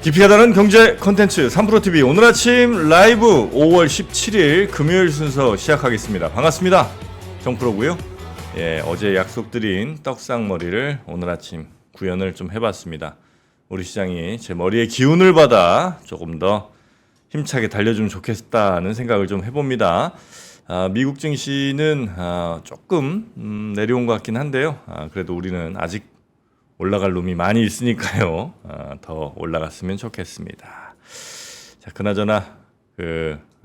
깊이가 다른 경제 콘텐츠 3프로TV 오늘 아침 라이브 5월 17일 금요일 순서 시작하겠습니다. 반갑습니다. 정프로고요. 예, 어제 약속드린 떡상머리를 오늘 아침 구현을 좀 해봤습니다. 우리 시장이 제 머리에 기운을 받아 조금 더 힘차게 달려주면 좋겠다는 생각을 좀 해봅니다. 미국 증시는 조금 내려온 것 같긴 한데요. 그래도 우리는 아직 올라갈 놈이 많이 있으니까요. 더 올라갔으면 좋겠습니다. 자, 그나저나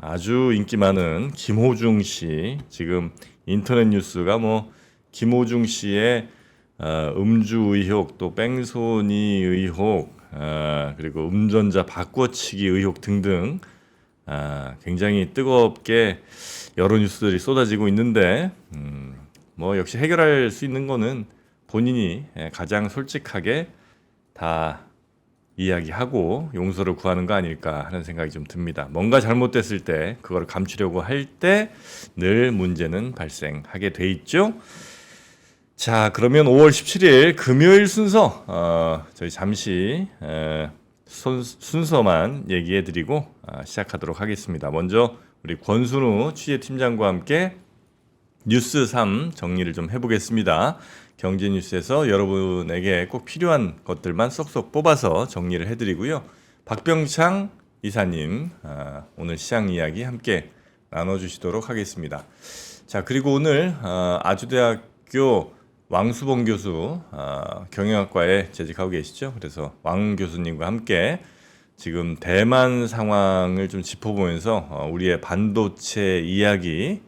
아주 인기 많은 김호중 씨, 지금 인터넷 뉴스가 뭐 김호중 씨의 음주 의혹, 또 뺑소니 의혹, 그리고 운전자 바꿔치기 의혹 등등 굉장히 뜨겁게 여러 뉴스들이 쏟아지고 있는데 뭐 역시 해결할 수 있는 거는 본인이 가장 솔직하게 다 이야기하고 용서를 구하는 거 아닐까 하는 생각이 좀 듭니다. 뭔가 잘못됐을 때 그걸 감추려고 할 때 늘 문제는 발생하게 돼 있죠. 자, 그러면 5월 17일 금요일 순서 저희 잠시 순서만 얘기해드리고 시작하도록 하겠습니다. 먼저 우리 권순우 취재팀장과 함께 뉴스 3 정리를 좀 해보겠습니다. 경제 뉴스에서 여러분에게 꼭 필요한 것들만 쏙쏙 뽑아서 정리를 해드리고요. 박병창 이사님 오늘 시장 이야기 함께 나눠주시도록 하겠습니다. 자, 그리고 오늘 아주대학교 왕수봉 교수 경영학과에 재직하고 계시죠. 그래서 왕 교수님과 함께 지금 대만 상황을 좀 짚어보면서 우리의 반도체 이야기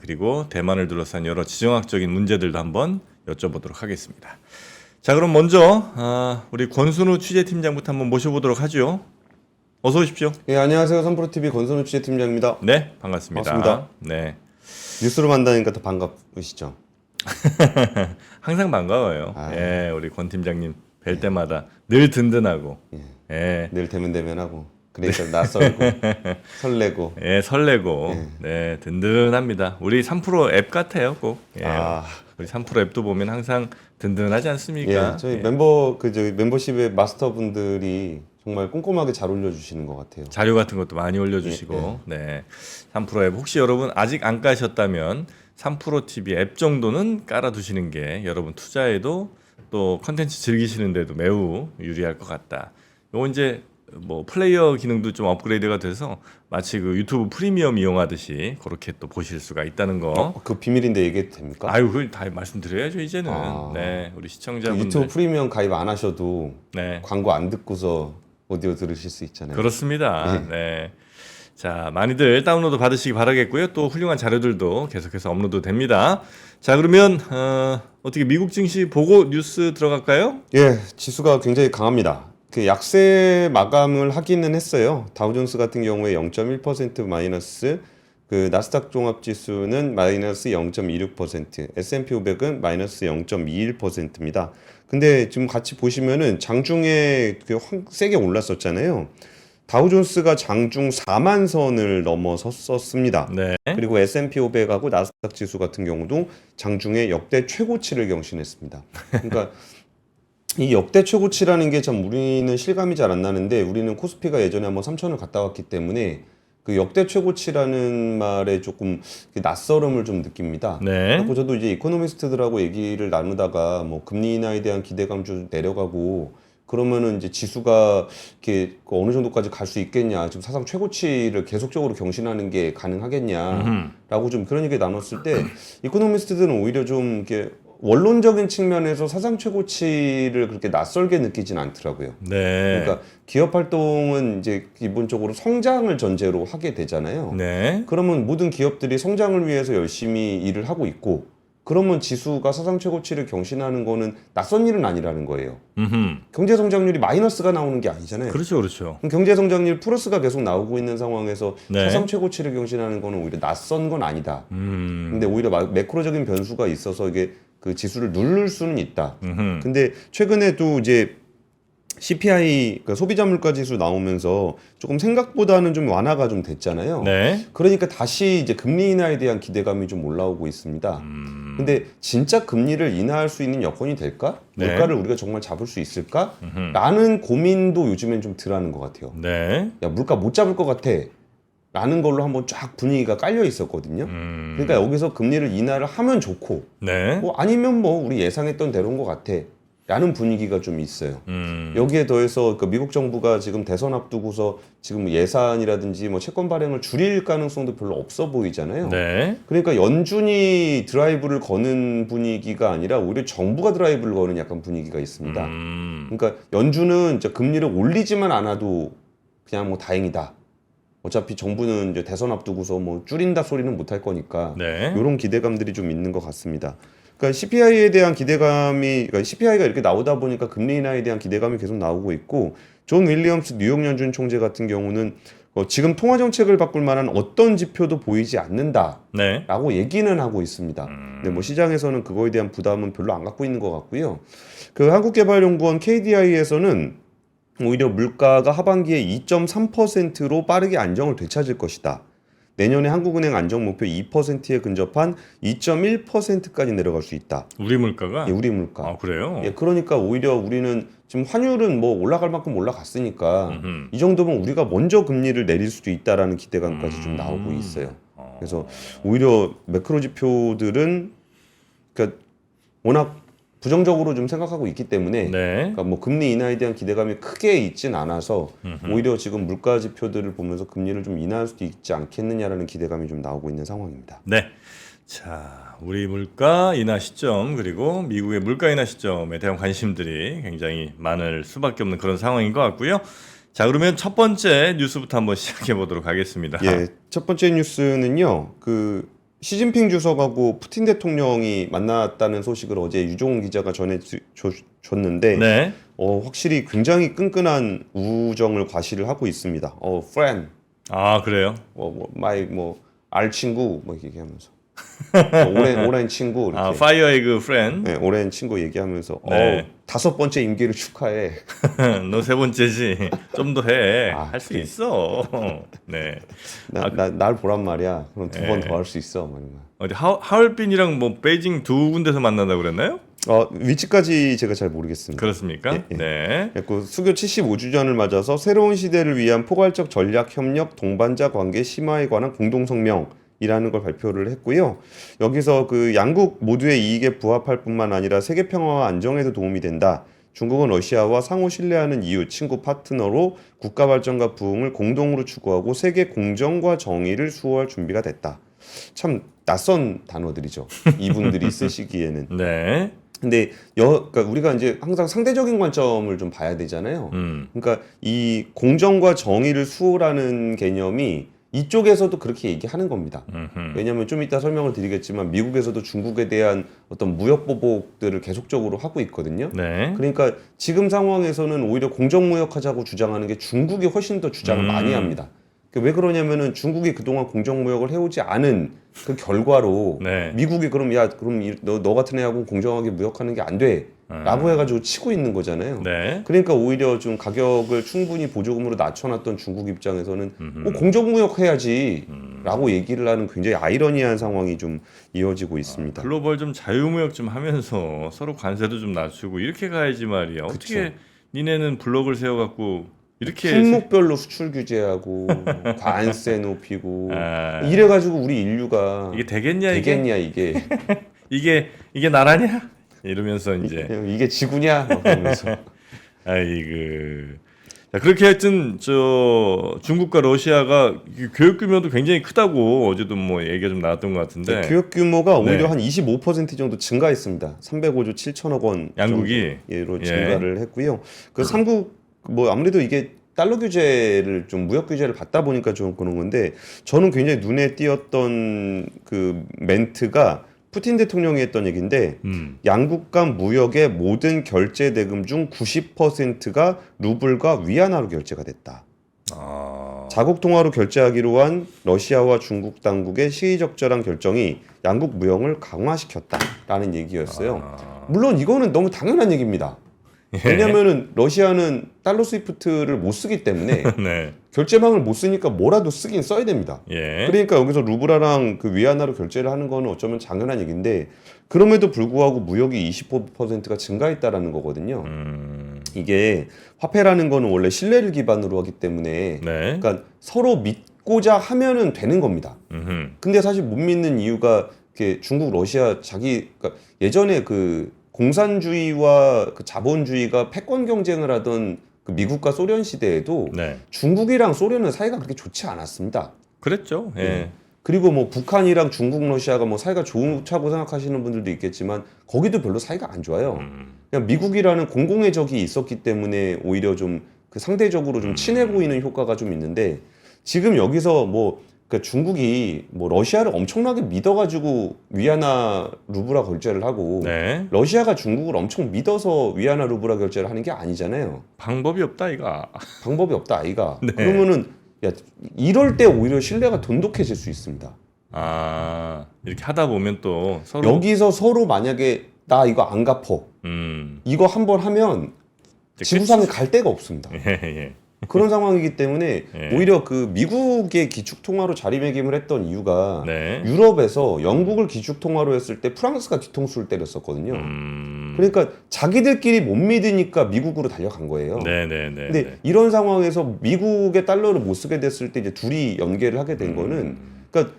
그리고 대만을 둘러싼 여러 지정학적인 문제들도 한번 여쭤보도록 하겠습니다. 자, 그럼 먼저 우리 권순우 취재팀장부터 한번 모셔보도록 하죠. 어서 오십시오. 예, 안녕하세요. 3프로TV 권순우 취재팀장입니다. 네, 반갑습니다. 반갑습니다. 네. 뉴스로 만나니까 더 반갑으시죠? 항상 반가워요. 예, 우리 권 팀장님 뵐 때마다 늘 든든하고. 예. 늘 대면대면하고 그러니까 낯설고 설레고. 예, 설레고. 네, 든든합니다. 우리 3프로 앱 같아요, 꼭. 예. 우리 3프로 앱도 보면 항상 든든하지 않습니까? 예, 저희 멤버십의 마스터분들이 정말 꼼꼼하게 잘 올려주시는 것 같아요. 자료 같은 것도 많이 올려주시고. 네. 3프로 앱 혹시 여러분 아직 안 까셨다면 3프로 TV 앱 정도는 깔아두시는 게 여러분 투자에도 또 컨텐츠 즐기시는데도 매우 유리할 것 같다. 요거 이제 뭐 플레이어 기능도 좀 업그레이드가 돼서 마치 그 유튜브 프리미엄 이용하듯이 그렇게 또 보실 수가 있다는 거. 그 비밀인데 얘기해도 됩니까? 아유, 그걸 다 말씀드려야죠 이제는. 네, 우리 시청자분들. 유튜브 프리미엄 가입 안 하셔도 네. 광고 안 듣고서 오디오 들으실 수 있잖아요. 그렇습니다. 네. 자, 많이들 다운로드 받으시기 바라겠고요. 또 훌륭한 자료들도 계속해서 업로드 됩니다. 자, 그러면 어떻게 미국 증시 보고 뉴스 들어갈까요? 예, 지수가 굉장히 강합니다. 그 약세 마감을 하기는 했어요. 다우존스 같은 경우에 0.1% 마이너스, 그 나스닥 종합지수는 마이너스 0.26%, S&P 500은 마이너스 0.21%입니다. 근데 지금 같이 보시면은 장중에 세게 올랐었잖아요. 다우존스가 장중 4만 선을 넘어섰습니다. 네. 그리고 S&P 500하고 나스닥 지수 같은 경우도 장중에 역대 최고치를 경신했습니다. 그러니까 이 역대 최고치라는 게 참 우리는 실감이 잘 안 나는데, 우리는 코스피가 예전에 한번 3천을 갔다 왔기 때문에 그 역대 최고치라는 말에 조금 낯설음을 좀 느낍니다. 네. 그리고 저도 이제 이코노미스트들하고 얘기를 나누다가 뭐 금리 인하에 대한 기대감 좀 내려가고 그러면은 이제 지수가 이렇게 어느 정도까지 갈 수 있겠냐, 지금 사상 최고치를 계속적으로 경신하는 게 가능하겠냐라고 좀 그런 얘기 나눴을 때 이코노미스트들은 오히려 좀 이렇게 원론적인 측면에서 사상 최고치를 그렇게 낯설게 느끼진 않더라고요. 네. 그러니까 기업 활동은 이제 기본적으로 성장을 전제로 하게 되잖아요. 네. 그러면 모든 기업들이 성장을 위해서 열심히 일을 하고 있고, 그러면 지수가 사상 최고치를 경신하는 거는 낯선 일은 아니라는 거예요. 경제 성장률이 마이너스가 나오는 게 아니잖아요. 그렇죠, 그렇죠. 그럼 경제 성장률 플러스가 계속 나오고 있는 상황에서 네. 사상 최고치를 경신하는 거는 오히려 낯선 건 아니다. 근데 오히려 매크로적인 변수가 있어서 이게 그 지수를 누를 수는 있다. 근데 최근에도 이제 CPI 그러니까 소비자 물가 지수 나오면서 조금 생각보다는 좀 완화가 좀 됐잖아요. 네. 그러니까 다시 이제 금리 인하에 대한 기대감이 좀 올라오고 있습니다. 근데 진짜 금리를 인하할 수 있는 여건이 될까? 네. 물가를 우리가 정말 잡을 수 있을까? 라는 고민도 요즘엔 좀 덜하는 것 같아요. 네. 야, 물가 못 잡을 것 같아. 라는 걸로 한번 쫙 분위기가 깔려 있었거든요. 그러니까 여기서 금리를 인하를 하면 좋고, 네. 뭐 아니면 뭐 우리 예상했던 대로인 것 같아. 라는 분위기가 좀 있어요. 여기에 더해서 그 미국 정부가 지금 대선 앞두고서 지금 예산이라든지 뭐 채권 발행을 줄일 가능성도 별로 없어 보이잖아요. 네. 그러니까 연준이 드라이브를 거는 분위기가 아니라 오히려 정부가 드라이브를 거는 약간 분위기가 있습니다. 그러니까 연준은 이제 금리를 올리지만 않아도 그냥 뭐 다행이다. 어차피 정부는 이제 대선 앞두고서 뭐 줄인다 소리는 못 할 거니까 네. 이런 기대감들이 좀 있는 것 같습니다. 그러니까 CPI에 대한 기대감이, 그러니까 CPI가 이렇게 나오다 보니까 금리 인하에 대한 기대감이 계속 나오고 있고, 존 윌리엄스 뉴욕 연준 총재 같은 경우는 지금 통화 정책을 바꿀 만한 어떤 지표도 보이지 않는다라고 네. 얘기는 하고 있습니다. 근데 뭐 시장에서는 그거에 대한 부담은 별로 안 갖고 있는 것 같고요. 그 한국개발연구원 KDI에서는 오히려 물가가 하반기에 2.3%로 빠르게 안정을 되찾을 것이다. 내년에 한국은행 안정 목표 2%에 근접한 2.1%까지 내려갈 수 있다. 우리 물가가? 예, 우리 물가. 아, 그래요? 예, 그러니까 오히려 우리는 지금 환율은 뭐 올라갈 만큼 올라갔으니까 이 정도면 우리가 먼저 금리를 내릴 수도 있다라는 기대감까지 좀 나오고 있어요. 그래서 오히려 매크로 지표들은 그러니까 워낙 부정적으로 좀 생각하고 있기 때문에 네. 그러니까 뭐 금리 인하에 대한 기대감이 크게 있진 않아서 오히려 지금 물가 지표들을 보면서 금리를 좀 인하할 수도 있지 않겠느냐라는 기대감이 좀 나오고 있는 상황입니다. 네. 자, 우리 물가 인하 시점 그리고 미국의 물가 인하 시점에 대한 관심들이 굉장히 많을 수밖에 없는 그런 상황인 것 같고요. 자, 그러면 첫 번째 뉴스부터 한번 시작해 보도록 하겠습니다. 예, 첫 번째 뉴스는요. 그 시진핑 주석하고 푸틴 대통령이 만났다는 소식을 어제 유종훈 기자가 전해줬는데 네. 확실히 굉장히 끈끈한 우정을 과시를 하고 있습니다. friend, 아, 그래요? my 알 친구 뭐 이렇게 얘기하면서 오랜 친구 이렇게. 아, 파이어 에그 프렌드. 네, 오랜 친구 얘기하면서 네. 5번째 임기를 축하해. 너 세 번째지. 좀 더 해. 아, 할 수 그래. 있어. 네. 날 보란 말이야. 그럼 2번 더 할 수 있어. 뭐 이런 거. 어디 하얼빈이랑 뭐 베이징 두 군데서 만난다고 그랬나요? 위치까지 제가 잘 모르겠습니다. 그렇습니까? 예. 네. 그리고 수교 75주년을 맞아서 새로운 시대를 위한 포괄적 전략 협력 동반자 관계 심화에 관한 공동 성명이라는 걸 발표를 했고요. 여기서 그 양국 모두의 이익에 부합할 뿐만 아니라 세계 평화와 안정에도 도움이 된다. 중국은 러시아와 상호 신뢰하는 이웃, 친구, 파트너로 국가 발전과 부흥을 공동으로 추구하고 세계 공정과 정의를 수호할 준비가 됐다. 참 낯선 단어들이죠. 이분들이 쓰시기에는. 네. 근데 그러니까 우리가 이제 항상 상대적인 관점을 좀 봐야 되잖아요. 그러니까 이 공정과 정의를 수호라는 개념이 이쪽에서도 그렇게 얘기하는 겁니다. 왜냐하면 좀 이따 설명을 드리겠지만 미국에서도 중국에 대한 어떤 무역 보복들을 계속적으로 하고 있거든요. 네. 그러니까 지금 상황에서는 오히려 공정무역하자고 주장하는 게 중국이 훨씬 더 주장을 많이 합니다. 왜 그러냐면은 중국이 그동안 공정무역을 해오지 않은 그 결과로 네. 미국이 그럼 너 같은 애하고 공정하게 무역하는 게 안 돼. 라고 해가지고 치고 있는 거잖아요. 네. 그러니까 오히려 좀 가격을 충분히 보조금으로 낮춰놨던 중국 입장에서는 공정무역 해야지 라고 얘기를 하는 굉장히 아이러니한 상황이 좀 이어지고 있습니다. 글로벌 좀 자유무역 좀 하면서 서로 관세도 좀 낮추고 이렇게 가야지 말이야. 어떻게 니네는 블록을 세워갖고 이렇게 품목별로 수출 규제하고 관세 높이고 아. 이래가지고 우리 인류가 이게 되겠냐 이게 이게 나라냐 이러면서 이제 이게 지구냐 막 이러면서 아이고. 자, 그렇게 하여튼 저 중국과 러시아가 교육 규모도 굉장히 크다고 어제도 뭐 얘기가 좀 나왔던 것 같은데 교육 규모가 오히려 네. 한 25% 정도 증가했습니다. 305조 7천억 원 양국이 정도로 증가를 했고요. 그 삼국 뭐 아무래도 이게 달러 규제를 좀 무역 규제를 받다 보니까 좀 그런 건데 저는 굉장히 눈에 띄었던 그 멘트가 푸틴 대통령이 했던 얘기인데 양국 간 무역의 모든 결제 대금 중 90%가 루블과 위안화로 결제가 됐다. 자국 통화로 결제하기로 한 러시아와 중국 당국의 시의적절한 결정이 양국 무역을 강화시켰다라는 얘기였어요. 물론 이거는 너무 당연한 얘기입니다. 왜냐면은 러시아는 달러 스위프트를 못 쓰기 때문에 네. 결제망을 못 쓰니까 뭐라도 쓰긴 써야 됩니다. 예. 그러니까 여기서 루브라랑 그 위안화로 결제를 하는 거는 어쩌면 당연한 얘기인데 그럼에도 불구하고 무역이 25%가 증가했다라는 거거든요. 이게 화폐라는 거는 원래 신뢰를 기반으로 하기 때문에 네. 그러니까 서로 믿고자 하면은 되는 겁니다. 음흠. 근데 사실 못 믿는 이유가 이렇게 중국, 러시아 그러니까 예전에 그 공산주의와 그 자본주의가 패권 경쟁을 하던 그 미국과 소련 시대에도 네. 중국이랑 소련은 사이가 그렇게 좋지 않았습니다. 그랬죠. 예. 네. 그리고 뭐 북한이랑 중국, 러시아가 뭐 사이가 좋다고 생각하시는 분들도 있겠지만 거기도 별로 사이가 안 좋아요. 그냥 미국이라는 공공의 적이 있었기 때문에 오히려 좀 그 상대적으로 좀 친해 보이는 효과가 좀 있는데 지금 여기서 뭐 그러니까 중국이 뭐 러시아를 엄청나게 믿어가지고 위안화 루브라 결제를 하고 네. 러시아가 중국을 엄청 믿어서 위안화 루브라 결제를 하는 게 아니잖아요. 방법이 없다 이가. 방법이 없다 아이가. 네. 그러면은 야 이럴 때 오히려 신뢰가 돈독해질 수 있습니다. 아, 이렇게 하다 보면 또 서로 여기서 서로 만약에 나 이거 안 갚어 이거 한번 하면 이제 지구상에 갈 데가 없습니다. 예, 예. 그런 상황이기 때문에 예. 오히려 그 미국의 기축통화로 자리매김을 했던 이유가 네. 유럽에서 영국을 기축통화로 했을 때 프랑스가 뒤통수를 때렸었거든요. 그러니까 자기들끼리 못 믿으니까 미국으로 달려간 거예요. 네, 네, 네. 근데 네. 이런 상황에서 미국의 달러를 못 쓰게 됐을 때 이제 둘이 연계를 하게 된 거는 그러니까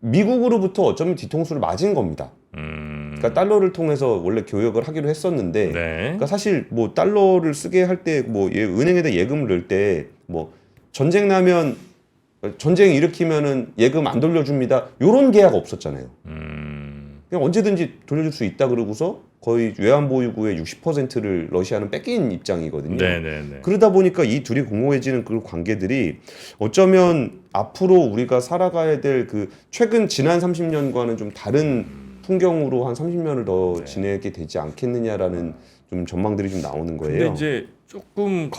미국으로부터 어쩌면 뒤통수를 맞은 겁니다. 그러니까 달러를 통해서 원래 교역을 하기로 했었는데 네. 그러니까 사실 뭐 달러를 쓰게 할 때 뭐 은행에다 예금을 넣을 때 뭐 전쟁 나면 전쟁 일으키면은 예금 안 돌려줍니다. 요런 계약 없었잖아요. 그냥 언제든지 돌려줄 수 있다 그러고서 거의 외환보유고의 60%를 러시아는 뺏긴 입장이거든요. 네, 네, 네. 그러다 보니까 이 둘이 공모해지는 그 관계들이 어쩌면 앞으로 우리가 살아가야 될 그 최근 지난 30년과는 좀 다른 풍경으로 한 30년을 더 지내게 되지 않겠느냐라는 좀 전망들이 좀 나오는 거예요. 근데 이제 조금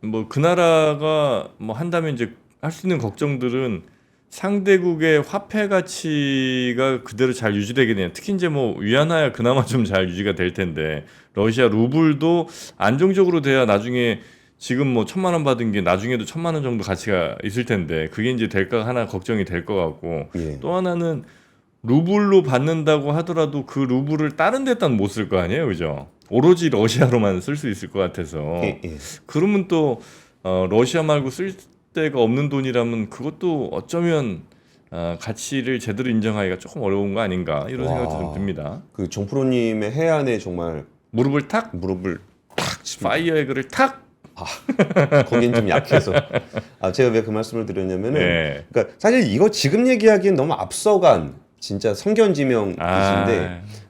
뭐 그 나라가 뭐 한다면 이제 할 수 있는 걱정들은 상대국의 화폐 가치가 그대로 잘 유지되게 되냐. 특히 이제 뭐 위안화야 그나마 좀 잘 유지가 될 텐데 러시아 루블도 안정적으로 돼야 나중에 지금 뭐 1,000만 원 받은 게 나중에도 1,000만 원 정도 가치가 있을 텐데 그게 이제 될까 하나 걱정이 될 것 같고 예. 또 하나는 루블로 받는다고 하더라도 그 루블을 다른 데다는 못 쓸 거 아니에요, 그죠? 오로지 러시아로만 쓸 수 있을 것 같아서 예, 예. 그러면 또 러시아 말고 쓸 데가 없는 돈이라면 그것도 어쩌면 가치를 제대로 인정하기가 조금 어려운 거 아닌가 이런 와. 생각도 좀 듭니다. 그 정프로님의 해안에 정말 무릎을 탁 무릎을 탁 칩니다. 파이어 에그를 탁. 거긴 좀 약해서 제가 왜 그 말씀을 드렸냐면은 네. 그러니까 사실 이거 지금 얘기하기엔 너무 앞서간 진짜 성견지명이신데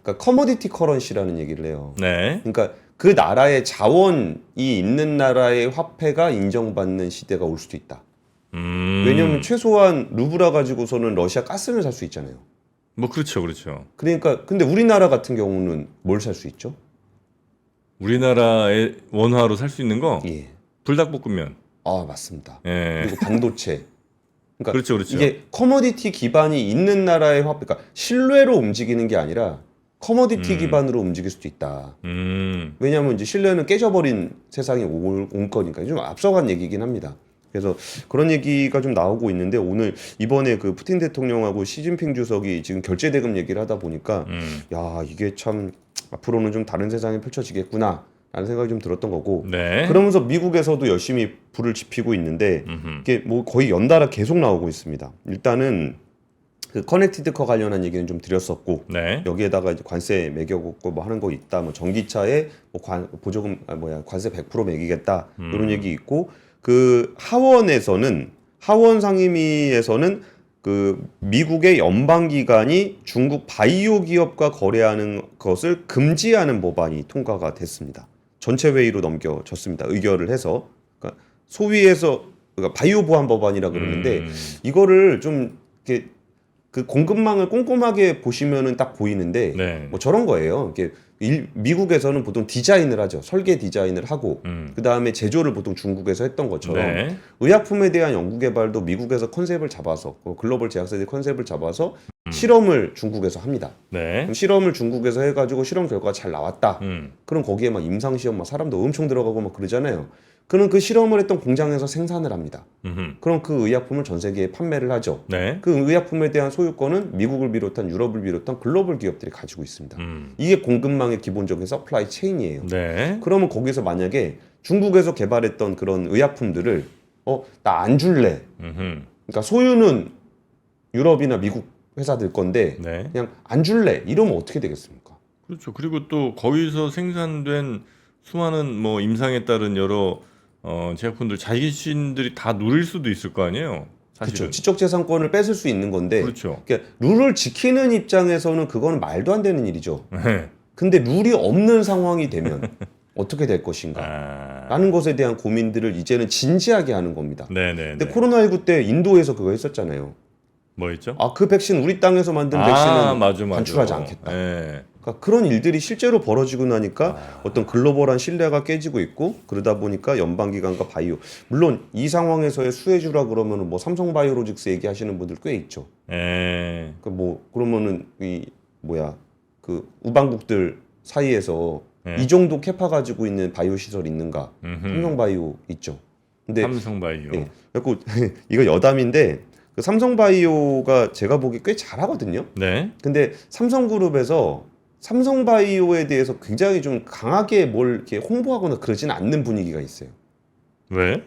그러니까 커머디티 커런시라는 얘기를 해요. 네. 그러니까 그 나라의 자원이 있는 나라의 화폐가 인정받는 시대가 올 수도 있다. 왜냐하면 최소한 루브라 가지고서는 러시아 가스는 살 수 있잖아요. 뭐 그렇죠, 그렇죠. 그러니까 근데 우리나라 같은 경우는 뭘 살 수 있죠? 우리나라의 원화로 살 수 있는 거 예. 불닭볶음면. 맞습니다. 예. 그리고 반도체. 그러니까 그렇죠, 그렇죠. 이게 커머디티 기반이 있는 나라의 화폐, 그러니까 신뢰로 움직이는 게 아니라 커머디티 기반으로 움직일 수도 있다. 왜냐하면 이제 신뢰는 깨져버린 세상이 온 거니까 좀 앞서간 얘기긴 합니다. 그래서 그런 얘기가 좀 나오고 있는데 오늘 이번에 그 푸틴 대통령하고 시진핑 주석이 지금 결제 대금 얘기를 하다 보니까 야 이게 참 앞으로는 좀 다른 세상이 펼쳐지겠구나 라는 생각이 좀 들었던 거고 네. 그러면서 미국에서도 열심히 불을 지피고 있는데 이게 뭐 거의 연달아 계속 나오고 있습니다. 일단은 그 커넥티드 커 관련한 얘기는 좀 드렸었고 네. 여기에다가 이제 관세 매겨갖고 뭐 하는 거 있다. 뭐 전기차에 뭐 보조금 관세 100% 매기겠다 이런 얘기 있고 그 하원 상임위에서는 그 미국의 연방기관이 중국 바이오 기업과 거래하는 것을 금지하는 법안이 통과가 됐습니다. 전체 회의로 넘겨졌습니다. 의결을 해서 그러니까 소위에서 그러니까 바이오 보안 법안이라 그러는데 이거를 좀 이렇게 그 공급망을 꼼꼼하게 보시면은 딱 보이는데 네. 뭐 저런 거예요. 이게 미국에서는 보통 디자인을 하죠. 설계 디자인을 하고 그 다음에 제조를 보통 중국에서 했던 것처럼 네. 의약품에 대한 연구 개발도 미국에서 컨셉을 잡아서 글로벌 제약사들이 컨셉을 잡아서 실험을 중국에서 합니다. 네. 그럼 실험을 중국에서 해가지고 실험 결과가 잘 나왔다. 음. 그럼 거기에 막 임상 시험 막 사람도 엄청 들어가고 막 그러잖아요. 그럼 그 실험을 했던 공장에서 생산을 합니다. 음흠. 그럼 그 의약품을 전 세계에 판매를 하죠. 네. 그 의약품에 대한 소유권은 미국을 비롯한 유럽을 비롯한 글로벌 기업들이 가지고 있습니다. 이게 공급망의 기본적인 서플라이 체인이에요. 네. 그러면 거기서 만약에 중국에서 개발했던 그런 의약품들을 나 안 줄래. 음흠. 그러니까 소유는 유럽이나 미국 회사들 건데 네. 그냥 안 줄래. 이러면 어떻게 되겠습니까? 그렇죠. 그리고 또 거기서 생산된 수많은 뭐 임상에 따른 여러 제약품들 자신들이 다 누릴 수도 있을 거 아니에요. 사실은. 그렇죠. 지적재산권을 뺏을 수 있는 건데 그렇죠. 그러니까 룰을 지키는 입장에서는 그건 말도 안 되는 일이죠. 네. 근데 룰이 없는 상황이 되면 어떻게 될 것인가? 아. 라는 것에 대한 고민들을 이제는 진지하게 하는 겁니다. 네네. 근데 코로나19 때 인도에서 그거 했었잖아요. 뭐 있죠? 그 백신 우리 땅에서 만든 백신은 맞아. 반출하지 않겠다. 네. 그러니까 그런 일들이 실제로 벌어지고 나니까 어떤 글로벌한 신뢰가 깨지고 있고 그러다 보니까 연방기관과 바이오 물론 이 상황에서의 수혜주라 그러면은 뭐 삼성바이오로직스 얘기하시는 분들 꽤 있죠. 네. 그러면은 그 우방국들 사이에서 네. 이 정도 캐파 가지고 있는 바이오 시설 있는가? 음흠. 삼성바이오 있죠. 근데 삼성바이오. 예. 그래서 이거 여담인데 그 삼성바이오가 제가 보기 꽤 잘하거든요. 네. 근데 삼성그룹에서 삼성바이오에 대해서 굉장히 좀 강하게 뭘 이렇게 홍보하거나 그러지는 않는 분위기가 있어요. 왜?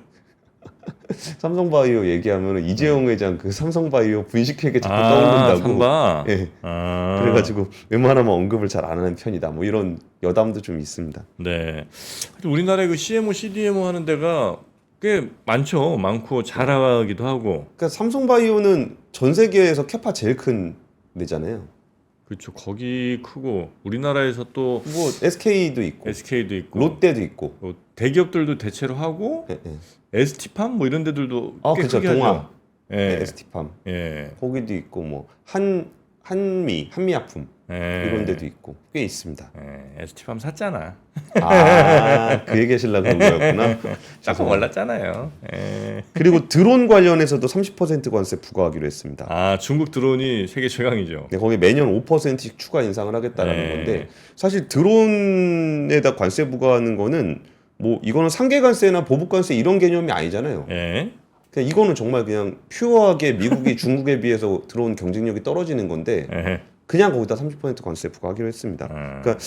삼성바이오 얘기하면 이재용 회장 그 삼성바이오 분식회계 자꾸 떠오른다고. 삼바. 예. 아. 그래가지고 웬만하면 언급을 잘 안 하는 편이다. 뭐 이런 여담도 좀 있습니다. 네. 우리나라에 그 CMO, CDMO 하는 데가 꽤 많죠. 많고 잘하기도 하고. 그러니까 삼성바이오는 전 세계에서 캐파 제일 큰 데잖아요. 그렇죠. 거기 크고 우리나라에서 또 뭐 SK도 있고 SK도 있고 롯데도 있고. 뭐 대기업들도 대체로 하고 예, 예. ST팜 뭐 이런 데들도 꽤 그죠. 크게 동아. 하죠. 예. ST팜. 예. 거기도 있고 뭐 한미약품 예. 이런 데도 있고 꽤 있습니다. 예. ST팜 샀잖아. 그 얘기 하시려고 그런 거였구나. 딱 올랐잖아요. 예. 그리고 드론 관련해서도 30% 관세 부과하기로 했습니다. 중국 드론이 세계 최강이죠. 네, 거기 매년 5%씩 추가 인상을 하겠다라는 네. 건데 사실 드론에다 관세 부과하는 거는 뭐 이거는 상계 관세나 보복 관세 이런 개념이 아니잖아요. 예. 그냥 이거는 정말 그냥 퓨어하게 미국이 중국에 비해서 드론 경쟁력이 떨어지는 건데 예. 그냥 거기다 30% 관세 부과하기로 했습니다. 그러니까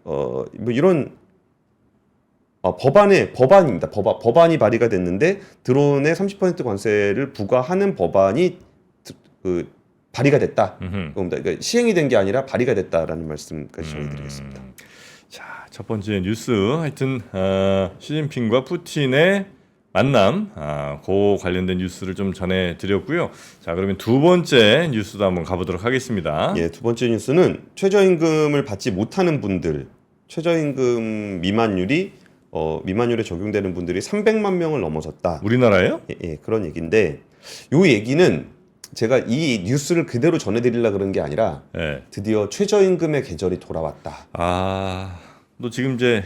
뭐 이런 법안입니다. 법안이 발의가 됐는데 드론에 30% 관세를 부과하는 법안이 발의가 됐다. 그겁니다. 그러니까 시행이 된 게 아니라 발의가 됐다라는 말씀까지 전해드리겠습니다. 자, 첫 번째 뉴스 하여튼 시진핑과 푸틴의 만남, 그 관련된 뉴스를 좀 전해드렸고요. 자, 그러면 두 번째 뉴스도 한번 가보도록 하겠습니다. 예, 두 번째 뉴스는 최저임금을 받지 못하는 분들, 최저임금 미만율에 적용되는 분들이 300만 명을 넘어섰다. 우리나라예요? 예, 그런 얘기인데 요 얘기는 제가 이 뉴스를 그대로 전해드리려고 그런 게 아니라 예. 드디어 최저임금의 계절이 돌아왔다. 너 지금 이제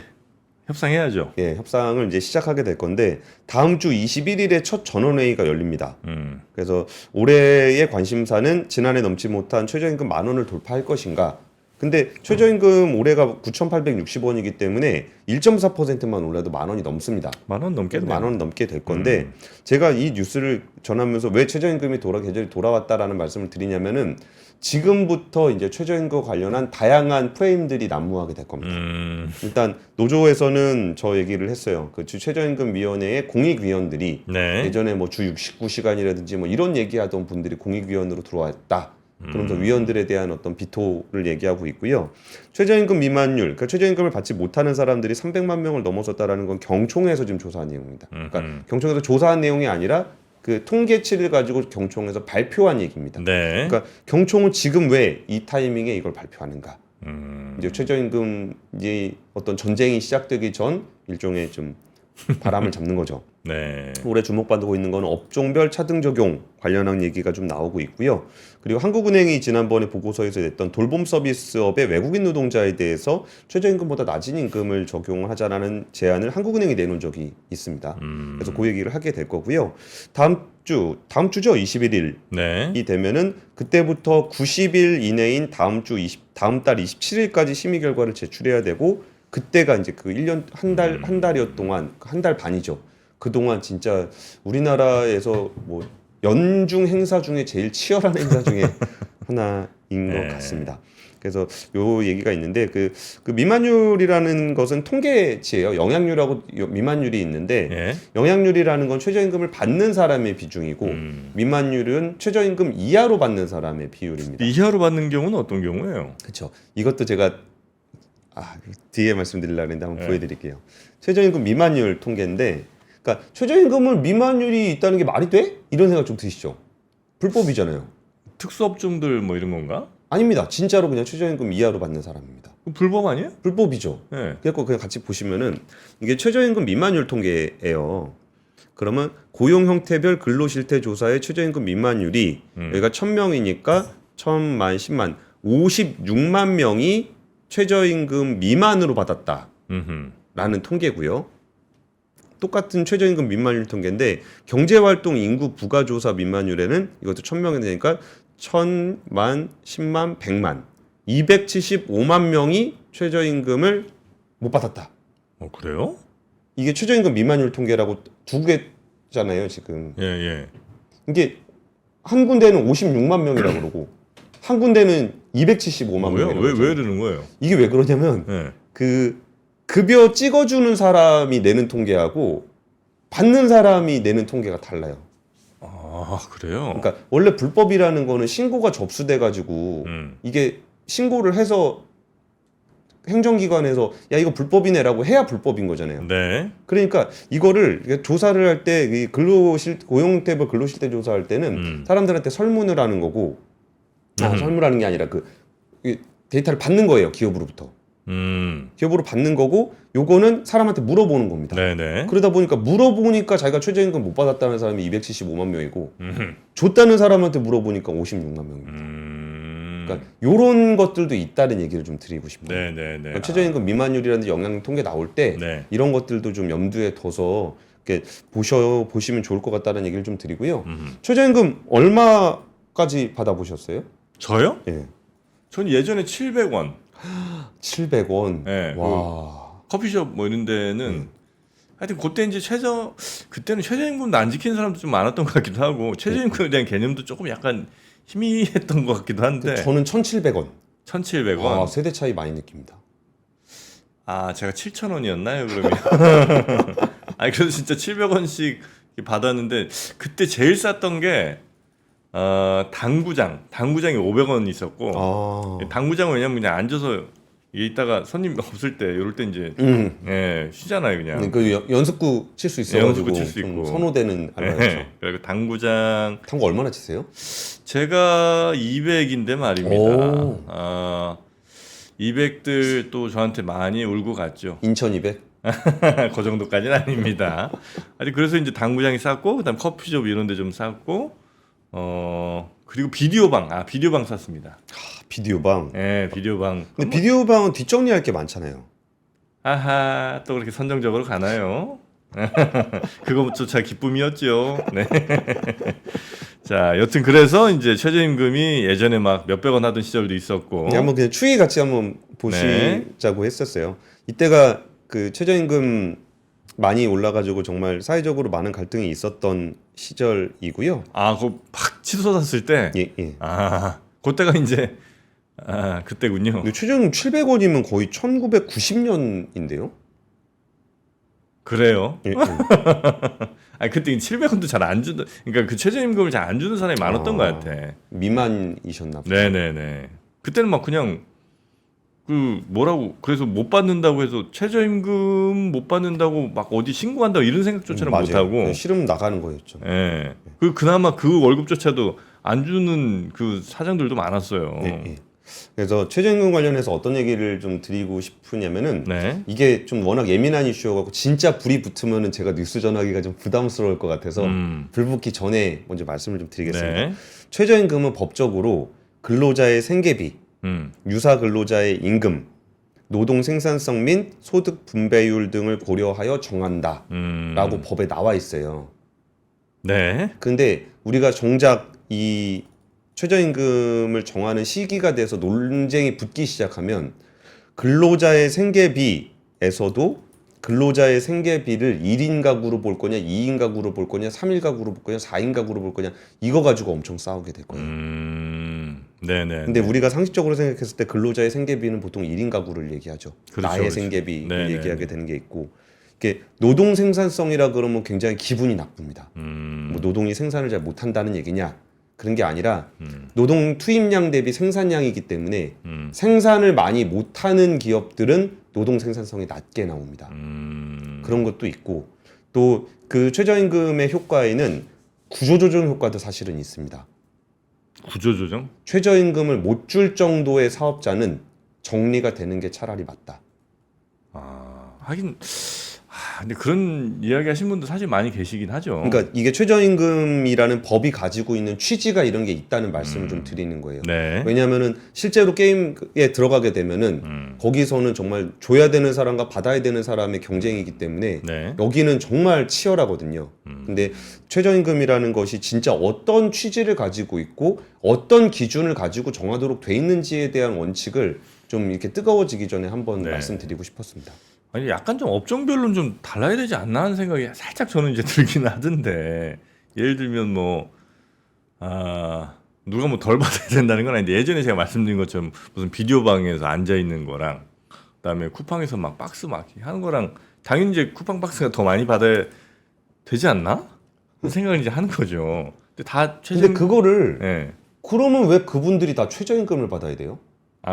협상해야죠. 예, 협상을 이제 시작하게 될 건데 다음 주 21일에 첫 전원회의가 열립니다. 그래서 올해의 관심사는 지난해 넘지 못한 최저임금 10,000원을 돌파할 것인가. 근데 최저임금 올해가 9,860원이기 때문에 1.4%만 올라도 10,000원이 넘습니다. 10,000원 넘겠네요. 10,000원 넘게 될 건데 제가 이 뉴스를 전하면서 왜 최저임금이 계절이 돌아왔다라는 말씀을 드리냐면은 지금부터 이제 최저임금 관련한 다양한 프레임들이 난무하게 될 겁니다. 일단 노조에서는 저 얘기를 했어요. 그 최저임금위원회의 공익위원들이 네. 예전에 뭐 주 69시간이라든지 뭐 이런 얘기하던 분들이 공익위원으로 들어왔다. 그러면서 위원들에 대한 어떤 비토를 얘기하고 있고요. 최저임금 미만율, 그러니까 최저임금을 받지 못하는 사람들이 300만 명을 넘어섰다라는 건 경총에서 지금 조사한 내용입니다. 그러니까 경총에서 조사한 내용이 아니라 그 통계치를 가지고 경총에서 발표한 얘기입니다. 네. 그러니까 경총은 지금 왜 이 타이밍에 이걸 발표하는가? 이제 최저임금 이제 어떤 전쟁이 시작되기 전 일종의 좀 바람을 잡는 거죠. 네. 올해 주목받고 있는 건 업종별 차등 적용 관련한 얘기가 좀 나오고 있고요. 그리고 한국은행이 지난번에 보고서에서 냈던 돌봄 서비스업의 외국인 노동자에 대해서 최저임금보다 낮은 임금을 적용하자라는 제안을 한국은행이 내놓은 적이 있습니다. 그래서 그 얘기를 하게 될 거고요. 다음 주죠, 21일이 네. 되면은 그때부터 90일 이내인 다음 달 27일까지 심의 결과를 제출해야 되고, 그때가 이제 그 1년 한 달여 동안, 한 달 반이죠. 그동안 진짜 우리나라에서 뭐 연중 행사 중에 제일 치열한 행사 중에 하나인 것 네. 같습니다. 그래서 요 얘기가 있는데 그 미만율이라는 것은 통계치예요. 영향률하고 미만율이 있는데 예. 영향률이라는 건 최저임금을 받는 사람의 비중이고 미만율은 최저임금 이하로 받는 사람의 비율입니다. 이하로 받는 경우는 어떤 경우예요? 그렇죠. 이것도 제가 뒤에 말씀드리려고 했는데 한번 네. 보여드릴게요. 최저임금 미만율 통계인데, 그러니까 최저임금을 미만율이 있다는 게 말이 돼? 이런 생각 좀 드시죠? 불법이잖아요. 특수업종들 뭐 이런 건가? 아닙니다. 진짜로 그냥 최저임금 이하로 받는 사람입니다. 그거 불법 아니에요? 불법이죠. 네. 그래서 그냥 같이 보시면은 이게 최저임금 미만율 통계예요. 그러면 고용 형태별 근로실태 조사의 최저임금 미만율이 여기가 1000명이니까 1000만, 10만, 56만 명이 최저임금 미만으로 받았다라는 통계고요. 똑같은 최저임금 미만율 통계인데 경제활동 인구 부가조사 미만율에는 이것도 1000명이 되니까 1000만, 10만, 100만 275만 명이 최저임금을 못 받았다. 그래요? 이게 최저임금 미만율 통계라고 두 개잖아요, 지금. 예, 예. 이게 한 군데는 56만 명이라고 그러고 한 군데는 275만 왜요? 명이라고. 왜 그러죠. 이러는 거예요? 이게 왜 그러냐면 예. 그 급여 찍어주는 사람이 내는 통계하고 받는 사람이 내는 통계가 달라요. 아, 그래요? 그러니까 원래 불법이라는 거는 신고가 접수돼 가지고 이게 신고를 해서 행정기관에서 야 이거 불법이네라고 해야 불법인 거잖아요. 네. 그러니까 이거를 조사를 할 때 고용태별 근로실태 조사할 때는 사람들한테 설문을 하는 거고 설문하는 게 아니라 이 데이터를 받는 거예요, 기업으로부터. 기업으로 받는 거고 요거는 사람한테 물어보는 겁니다. 네네. 그러다 보니까 물어보니까 자기가 최저임금 못 받았다는 사람이 275만 명이고 줬다는 사람한테 물어보니까 56만 명입니다. 그러니까 요런 것들도 있다는 얘기를 좀 드리고 싶어요. 네네네. 그러니까 최저임금 미만율이라는 영향 통계 나올 때 네. 이런 것들도 좀 염두에 둬서 이렇게 보시면 좋을 것 같다는 얘기를 좀 드리고요. 최저임금 얼마까지 받아보셨어요? 저요? 예. 전 예전에 700원. 700원. 네, 와. 커피숍 뭐 이런 데는 하여튼 그때 이제 그때는 최저임금도 안 지키는 사람도 좀 많았던 것 같기도 하고 최저임금에 대한 개념도 조금 약간 희미했던 것 같기도 한데. 저는 1,700원. 1,700원. 아, 세대 차이 많이 느낍니다. 아, 제가 7,000원이었나요, 그러면? 아니, 그래서 진짜 700원씩 받았는데, 그때 제일 쌌던 게, 당구장이 500원 있었고, 아. 당구장은 왜냐면 그냥 앉아서, 이게 있다가 손님 없을 때, 이럴 때 이제, 예, 쉬잖아요, 그냥. 연습구 칠 수 있어가지고 연습구 칠수 있고. 선호되는 알바였죠. 예, 그리고 당구장, 당구 얼마나 치세요? 제가 200인데 말입니다. 오. 200들 또 저한테 많이 울고 갔죠. 인천 200? 그 정도까지는 아닙니다. 아니 그래서 이제 당구장이 쌌고 그다음 커피숍 이런 데 좀 쌌고 그리고 비디오방 쌌습니다. 비디오방. 예, 비디오방. 근데 비디오방은 뒷정리할 게 많잖아요. 아하, 또 그렇게 선정적으로 가나요? 그것조차 기쁨이었죠. 네. 자, 여튼 그래서 이제 최저임금이 예전에 막 몇백 원 하던 시절도 있었고. 한번 그냥 추이 같이 한번 보시자고 했었어요. 이때가 그 최저임금 많이 올라가지고 정말 사회적으로 많은 갈등이 있었던 시절이고요. 아, 그거 팍 치솟았을 때. 예, 예. 아, 그때가 이제 그때군요. 근데 최저임금 700원이면 거의 1990년인데요. 그래요. 예, 예. 아니 그때 700원도 잘 안 주던, 그러니까 그 최저임금을 잘 안 주는 사람이 많았던 것 같아. 미만이셨나 보죠. 네네네. 그때는 막 그냥 그래서 못 받는다고 해서 최저임금 못 받는다고 막 어디 신고한다고 이런 생각조차는 못 맞아요. 하고. 싫으면 나가는 거였죠. 예. 그나마 그 월급조차도 안 주는 그 사장들도 많았어요. 예, 예. 그래서 최저임금 관련해서 어떤 얘기를 좀 드리고 싶으냐면은 네. 이게 좀 워낙 예민한 이슈여갖고 진짜 불이 붙으면은 제가 뉴스 전하기가 좀 부담스러울 것 같아서 불 붙기 전에 먼저 말씀을 좀 드리겠습니다. 네. 최저임금은 법적으로 근로자의 생계비, 음. 유사 근로자의 임금, 노동 생산성 및 소득 분배율 등을 고려하여 정한다라고 법에 나와 있어요. 네. 근데 우리가 정작 이 최저임금을 정하는 시기가 돼서 논쟁이 붙기 시작하면 근로자의 생계비에서도 근로자의 생계비를 1인 가구로 볼 거냐, 2인 가구로 볼 거냐, 3인 가구로 볼 거냐, 4인 가구로 볼 거냐 이거 가지고 엄청 싸우게 될 거예요. 네네. 근데 우리가 상식적으로 생각했을 때 근로자의 생계비는 보통 1인 가구를 얘기하죠. 그렇죠, 나의 그렇죠. 생계비를 네네. 얘기하게 되는 게 있고 이게 노동 생산성이라 그러면 굉장히 기분이 나쁩니다. 뭐 노동이 생산을 잘 못한다는 얘기냐 그런 게 아니라 노동 투입량 대비 생산량이기 때문에 생산을 많이 못하는 기업들은 노동 생산성이 낮게 나옵니다. 그런 것도 있고 또 그 최저임금의 효과에는 구조조정 효과도 사실은 있습니다. 구조조정? 최저임금을 못 줄 정도의 사업자는 정리가 되는 게 차라리 맞다. 하긴 근데 그런 이야기 하신 분도 사실 많이 계시긴 하죠. 그러니까 이게 최저임금이라는 법이 가지고 있는 취지가 이런 게 있다는 말씀을 좀 드리는 거예요. 네. 왜냐하면은 실제로 게임에 들어가게 되면은 거기서는 정말 줘야 되는 사람과 받아야 되는 사람의 경쟁이기 때문에 네. 여기는 정말 치열하거든요. 근데 최저임금이라는 것이 진짜 어떤 취지를 가지고 있고 어떤 기준을 가지고 정하도록 돼 있는지에 대한 원칙을 좀 이렇게 뜨거워지기 전에 한번 네. 말씀드리고 싶었습니다. 아니 약간 좀 업종별로는 좀 달라야 되지 않나 하는 생각이 살짝 저는 이제 들긴 하던데 예를 들면 뭐 누가 뭐 덜 받아야 된다는 건 아닌데 예전에 제가 말씀드린 것처럼 무슨 비디오 방에서 앉아 있는 거랑 그다음에 쿠팡에서 막 박스 막 하는 거랑 당연히 이제 쿠팡 박스가 더 많이 받아야 되지 않나? 그런 생각을 이제 하는 거죠. 근데 다 근데 그거를 예. 그러면 왜 그분들이 다 최저임금을 받아야 돼요?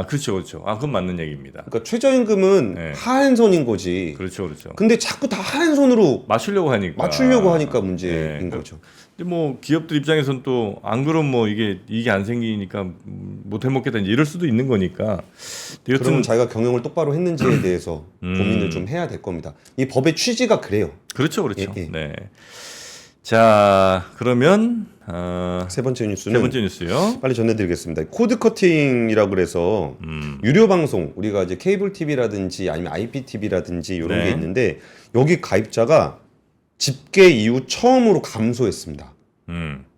그렇죠, 그렇죠. 그건 맞는 얘기입니다. 그러니까 최저임금은 네. 하한선인 거지. 그렇죠, 그렇죠. 근데 자꾸 다 하한선으로 맞추려고 하니까 문제인 예. 거죠. 근데 뭐 기업들 입장에서는 또 안 그러면 뭐 이게 안 생기니까 못 해먹겠다 이제 이럴 수도 있는 거니까. 그러면 여튼 자기가 경영을 똑바로 했는지에 대해서 고민을 좀 해야 될 겁니다. 이 법의 취지가 그래요. 그렇죠, 그렇죠. 예, 예. 네. 자 그러면 세 번째 세 뉴스는 번째 뉴스요. 빨리 전해드리겠습니다. 코드 커팅이라고 그래서 유료 방송 우리가 이제 케이블 TV라든지 아니면 IPTV라든지 이런 네. 게 있는데 여기 가입자가 집계 이후 처음으로 감소했습니다.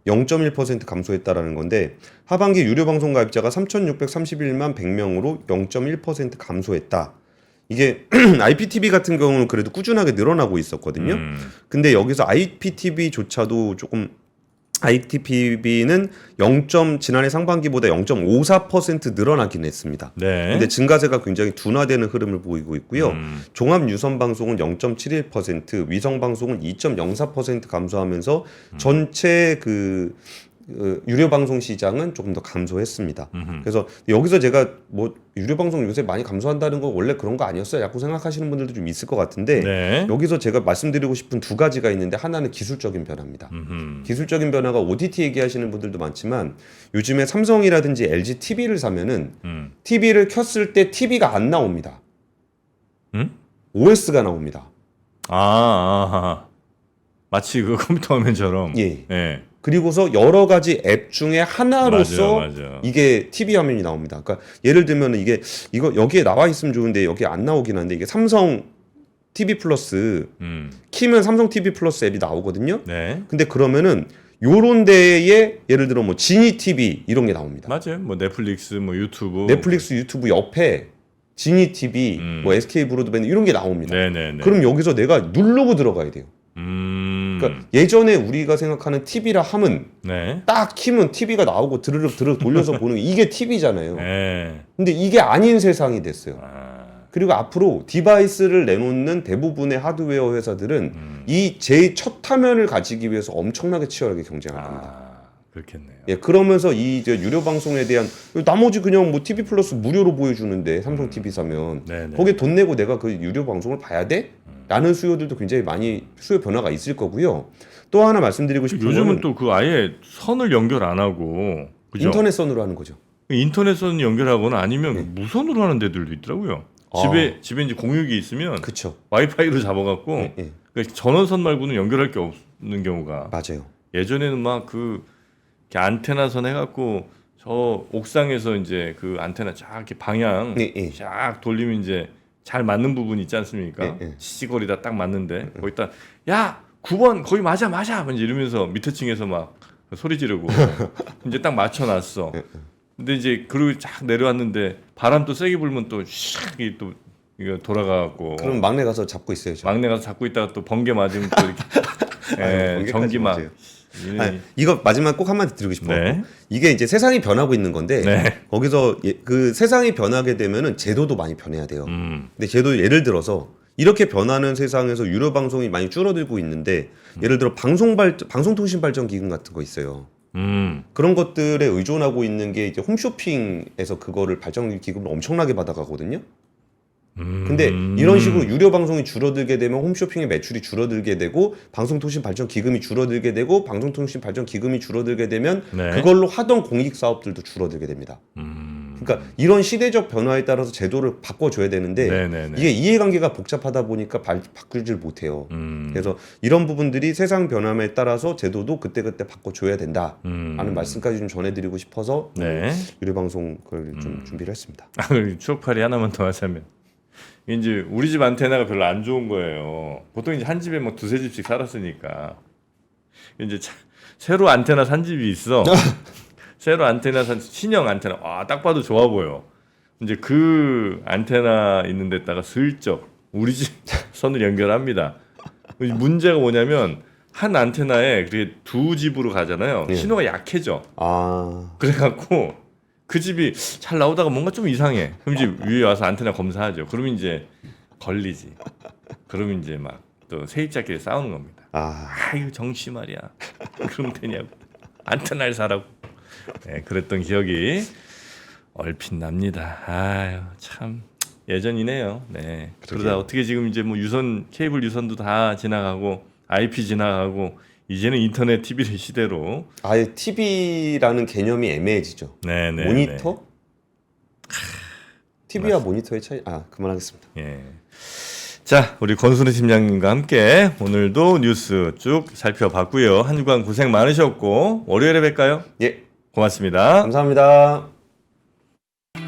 0.1% 감소했다라는 건데 하반기 유료 방송 가입자가 3,631만 100명으로 0.1% 감소했다. 이게 IPTV 같은 경우는 그래도 꾸준하게 늘어나고 있었거든요. 근데 여기서 IPTV조차도 조금 IPTV는 지난해 상반기보다 0.54% 늘어나긴 했습니다. 네. 근데 증가세가 굉장히 둔화되는 흐름을 보이고 있고요. 종합 유선 방송은 0.71%, 위성 방송은 2.04% 감소하면서 전체 유료 방송 시장은 조금 더 감소했습니다. 그래서 여기서 제가 뭐 유료 방송 요새 많이 감소한다는 거 원래 그런 거 아니었어요? 라고 생각하시는 분들도 좀 있을 것 같은데 네. 여기서 제가 말씀드리고 싶은 두 가지가 있는데 하나는 기술적인 변화입니다. 기술적인 변화가 OTT 얘기하시는 분들도 많지만 요즘에 삼성이라든지 LG TV를 사면은 TV를 켰을 때 TV가 안 나옵니다. OS가 나옵니다. 마치 그 컴퓨터 화면처럼. 예. 예. 그리고서 여러 가지 앱 중에 하나로서 맞아. 이게 TV 화면이 나옵니다. 그러니까 예를 들면 이거 여기에 나와 있으면 좋은데 여기 안 나오긴 한데 이게 삼성 TV 플러스 키면 삼성 TV 플러스 앱이 나오거든요. 네. 근데 그러면은 요런 데에 예를 들어 뭐 지니 TV 이런 게 나옵니다. 맞아요. 뭐 넷플릭스, 뭐 유튜브. 넷플릭스, 유튜브 옆에 지니 TV, 뭐 SK 브로드밴드 이런 게 나옵니다. 네네네. 그럼 여기서 내가 누르고 들어가야 돼요. 그러니까 예전에 우리가 생각하는 TV라 함은 네. 딱 키면 TV가 나오고 드르륵 돌려서 보는 게 이게 TV잖아요. 네. 근데 이게 아닌 세상이 됐어요. 그리고 앞으로 디바이스를 내놓는 대부분의 하드웨어 회사들은 이 제일 첫 화면을 가지기 위해서 엄청나게 치열하게 경쟁할 겁니다. 그렇겠네요. 예, 그러면서 이 이제 유료 방송에 대한 나머지 그냥 뭐 TV 플러스 무료로 보여주는데 삼성 TV 사면 네네. 거기에 돈 내고 내가 그 유료 방송을 봐야 돼? 라는 수요들도 굉장히 많이 수요 변화가 있을 거고요. 또 하나 말씀드리고 싶은 요즘은 거는 또 그 아예 선을 연결 안 하고 그죠? 인터넷선으로 하는 거죠. 인터넷선 연결하거나 아니면 무선으로 하는 데들도 있더라고요. 집에 이제 공유기 있으면 그쵸. 와이파이로 잡아갖고 예, 예. 그러니까 전원선 말고는 연결할 게 없는 경우가. 맞아요. 예전에는 막 그 안테나선 해갖고 저 옥상에서 이제 그 안테나 쫙 이렇게 방향 예, 예. 쫙 돌리면 이제 잘 맞는 부분 있지 않습니까? 예, 예. 시시거리다 딱 맞는데 거기다 야 9번 거기 맞아 이제 이러면서 밑에 층에서 막 소리 지르고 이제 딱 맞춰놨어. 근데 이제 그리고 쫙 내려왔는데 바람 또 세게 불면 또샥 또 이거 돌아가갖고 그럼 막내 가서 잡고 있어야죠. 막내 가서 잡고 있다가 또 번개 맞으면 또 이렇게 번개까지 전기 막 맞아요. 아니, 이거 마지막 꼭 한마디 드리고 싶어요. 네. 이게 이제 세상이 변하고 있는 건데 네. 거기서 그 세상이 변하게 되면은 제도도 많이 변해야 돼요. 음. 근데 제도 예를 들어서 이렇게 변하는 세상에서 유료 방송이 많이 줄어들고 있는데 예를 들어 방송통신 발전 기금 같은 거 있어요. 그런 것들에 의존하고 있는 게 이제 홈쇼핑에서 그거를 발전 기금을 엄청나게 받아가거든요. 근데 이런 식으로 유료 방송이 줄어들게 되면 홈쇼핑의 매출이 줄어들게 되고 방송통신 발전 기금이 줄어들게 되고 방송통신 발전 기금이 줄어들게 되면 네. 그걸로 하던 공익 사업들도 줄어들게 됩니다. 그러니까 이런 시대적 변화에 따라서 제도를 바꿔줘야 되는데 네네네. 이게 이해관계가 복잡하다 보니까 바꾸질 못해요. 그래서 이런 부분들이 세상 변함에 따라서 제도도 그때그때 바꿔줘야 된다 하는 말씀까지 좀 전해드리고 싶어서 네. 유료 방송 그걸 좀 준비를 했습니다. 추억팔이 하나만 더 하자면 이제 우리 집 안테나가 별로 안 좋은 거예요. 보통 이제 한 집에 뭐 두세 집씩 살았으니까 이제 새로 안테나 산 집이 있어. 새로 안테나 산 신형 안테나 딱 봐도 좋아 보여. 이제 그 안테나 있는 데다가 슬쩍 우리 집 선을 연결합니다. 문제가 뭐냐면 한 안테나에 그렇게 두 집으로 가잖아요. 예. 신호가 약해져. 아, 그래갖고 그 집이 잘 나오다가 뭔가 좀 이상해. 그럼 이제 위에 와서 안테나 검사하죠. 그러면 이제 걸리지. 그러면 이제 막 또 세입자끼리 싸우는 겁니다. 이거 정씨 말이야. 그러면 되냐고. 안테나를 사라고. 네, 그랬던 기억이 얼핏 납니다. 아유 참 예전이네요. 네. 그러다 어떻게 지금 이제 뭐 유선 케이블 유선도 다 지나가고 IP 지나가고 이제는 인터넷 TV 시대로 아예 TV라는 개념이 애매해지죠. 네네. 모니터? TV와 모니터의 차이. 그만하겠습니다. 예. 자, 우리 권순우 팀장님과 함께 오늘도 뉴스 쭉 살펴봤고요. 한 주간 고생 많으셨고 월요일에 뵐까요? 예, 고맙습니다. 감사합니다.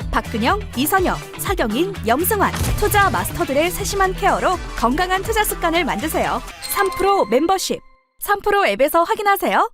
박근영, 이선영, 사경인, 염승환 투자 마스터들의 세심한 케어로 건강한 투자 습관을 만드세요. 3프로 멤버십 3프로 앱에서 확인하세요.